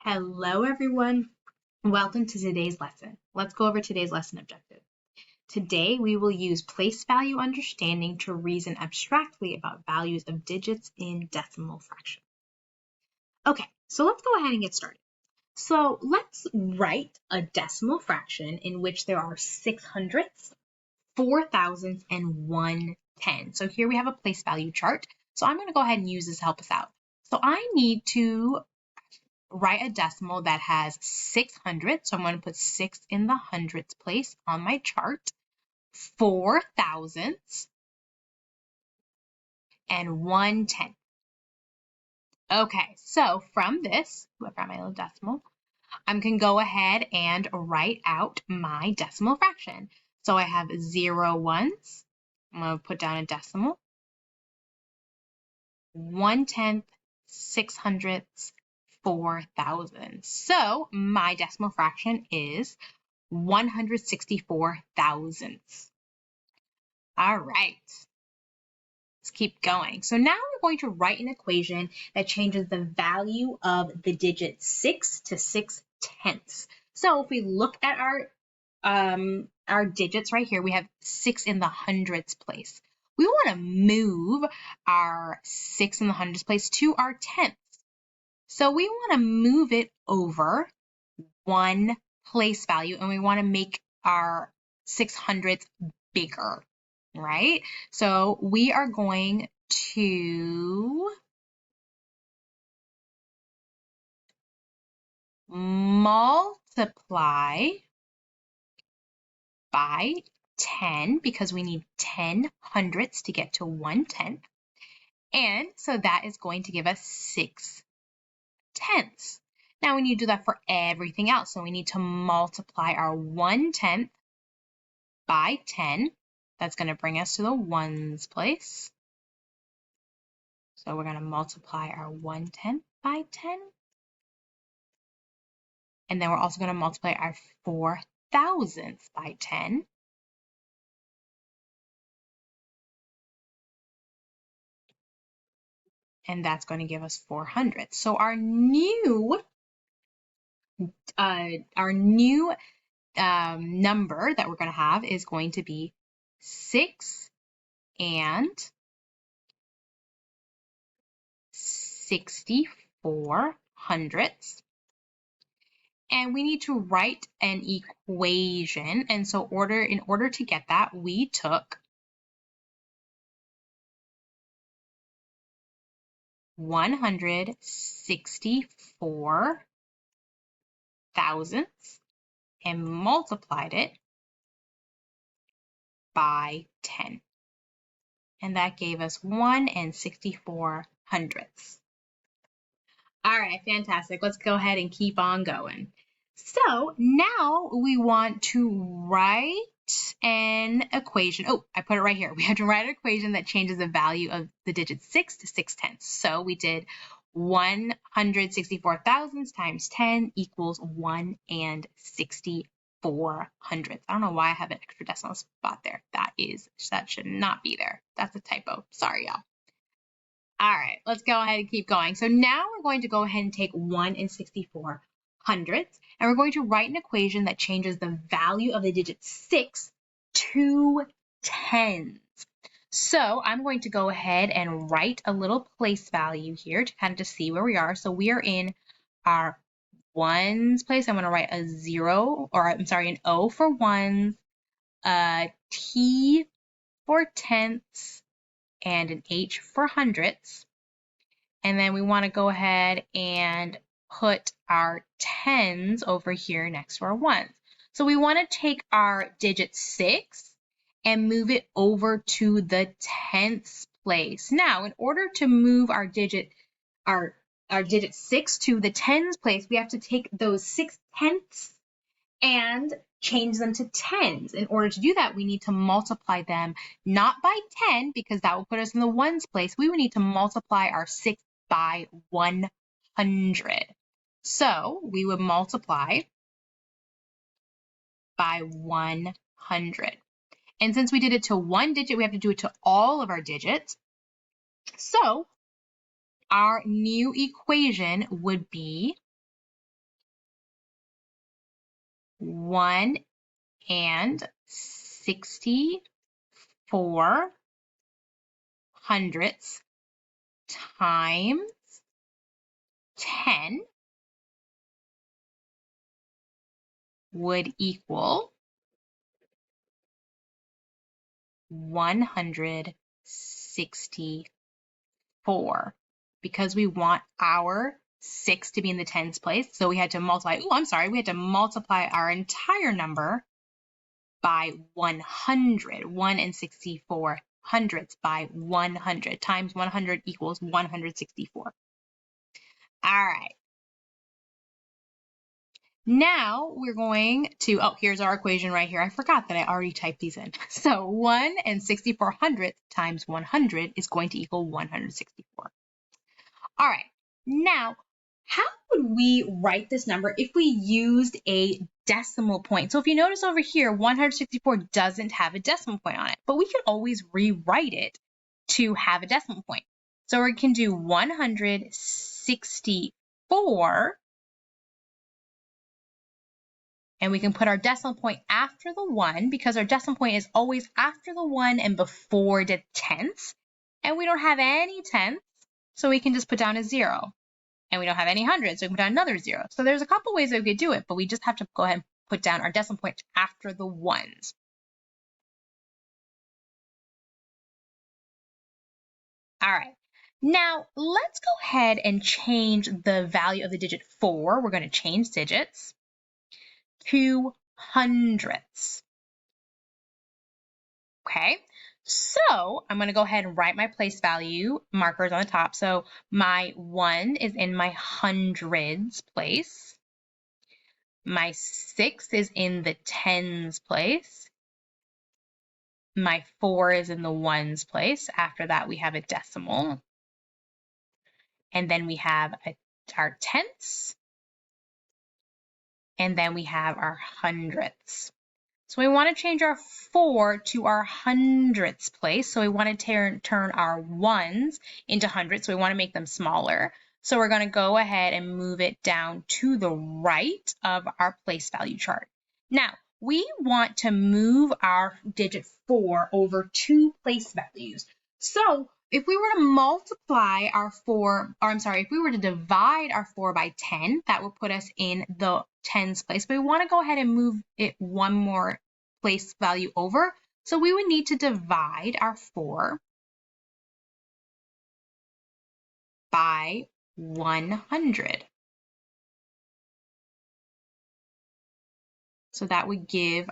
Hello, everyone. Welcome to today's lesson. Let's go over today's lesson objective. Today, we will use place value understanding to reason abstractly about values of digits in decimal fraction. Okay, so let's go ahead and get started. So let's write a decimal fraction in which there are 600ths, 4,000ths, and 1/10. So here we have a place value chart. So I'm going to go ahead and use this to help us out. So I need to write a decimal that has 600. So I'm going to put 6 in the hundredths place on my chart, 4,000ths, and 1/10. Okay, so from this, I've got my little decimal, I can go ahead and write out my decimal fraction. So I have 0 ones. I'm going to put down a decimal. 1/10, 600ths, 4,000. So my decimal fraction is 164 thousandths. All right, let's keep going. So now we're going to write an equation that changes the value of the digit 6 to 6/10. So if we look at our digits right here, we have 6 in the hundredths place. We want to move our 6 in the hundredths place to our tenths. So we want to move it over one place value, and we want to make our 600ths bigger, right? So we are going to multiply by 10 because we need 10 hundredths to get to 1/10. And so that is going to give us 6/10. Now we need to do that for everything else. So we need to multiply our 1/10 by 10. That's going to bring us to the ones place. So we're going to multiply our 1/10 by 10. And then we're also going to multiply our 4,000ths by 10. And that's going to give us 400. So our new number that we're going to have is going to be 6 and 64 hundredths. And we need to write an equation. And so in order to get that, we took 164 thousandths and multiplied it by 10. And that gave us 1 and 64 hundredths. All right, fantastic. Let's go ahead and keep on going. So now we want to write an equation. Oh, I put it right here. We have to write an equation that changes the value of the digit 6 to 6/10. So we did 164 thousandths times 10 equals 1 and 64 hundredths. I don't know why I have an extra decimal spot there. That should not be there. That's a typo. Sorry, y'all. All right, let's go ahead and keep going. So now we're going to go ahead and take 1 and 64 hundredths, and we're going to write an equation that changes the value of the digit 6 to tens. So I'm going to go ahead and write a little place value here to kind of just see where we are. So we are in our ones place. I'm going to write a 0, or I'm sorry, an O for ones, a T for tenths, and an H for hundredths. And then we want to go ahead and put our tens over here next to our ones. So we want to take our digit 6 and move it over to the tenths place. Now, in order to move our digit 6 to the tens place, we have to take those 6/10ths and change them to tens. In order to do that, we need to multiply them not by 10 because that will put us in the ones place. We would need to multiply our 6 by 100. So we would multiply by 100. And since we did it to one digit, we have to do it to all of our digits. So our new equation would be 1 and 64 hundredths times 10 would equal 164, because we want our 6 to be in the tens place. So we had to multiply, we had to multiply our entire number by 100. 1 and 64 hundredths by 100 times 100 equals 164. All right. Now we're going to, here's our equation right here. I forgot that I already typed these in. So 1 and 64 hundredths times 100 is going to equal 164. All right, now how would we write this number if we used a decimal point? So if you notice over here, 164 doesn't have a decimal point on it, but we can always rewrite it to have a decimal point. So we can do 164, and we can put our decimal point after the 1, because our decimal point is always after the 1 and before the tenths. And we don't have any tenths, so we can just put down a 0. And we don't have any hundreds, so we can put down another 0. So there's a couple ways that we could do it, but we just have to go ahead and put down our decimal point after the 1s. All right. Now, let's go ahead and change the value of the digit 4. We're going to change digits to hundredths. Okay, so I'm going to go ahead and write my place value markers on the top. So my 1 is in my hundreds place. My 6 is in the tens place. My 4 is in the ones place. After that, we have a decimal. And then we have our tenths. And then we have our hundredths. So we want to change our 4 to our hundredths place. So we want to turn our ones into hundredths. So we want to make them smaller. So we're going to go ahead and move it down to the right of our place value chart. Now, we want to move our digit 4 over 2 place values. So if we were to multiply our 4, or I'm sorry, if we were to divide our 4 by 10, that would put us in the tens place. But we want to go ahead and move it one more place value over. So we would need to divide our 4 by 100. So that would give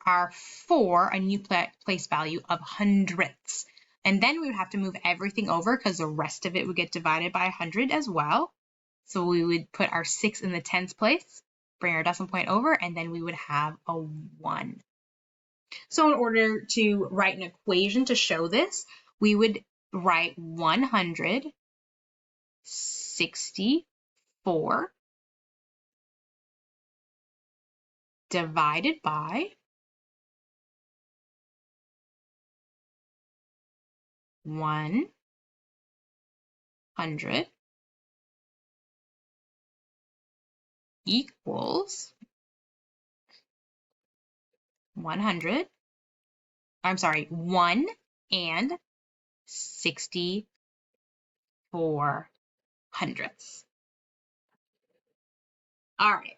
our 4 a new place value of hundredths. And then we would have to move everything over because the rest of it would get divided by 100 as well. So we would put our 6 in the tens place, bring our decimal point over, and then we would have a 1. So in order to write an equation to show this, we would write 164 divided by 100 equals 1 and 64 hundredths. All right,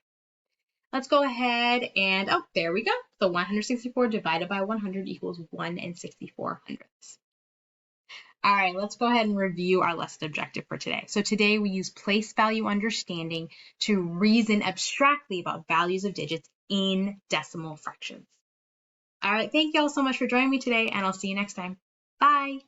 let's go ahead and, there we go. So 164 divided by 100 equals 1 and 64 hundredths. All right, let's go ahead and review our lesson objective for today. So today we use place value understanding to reason abstractly about values of digits in decimal fractions. All right, thank you all so much for joining me today, and I'll see you next time. Bye.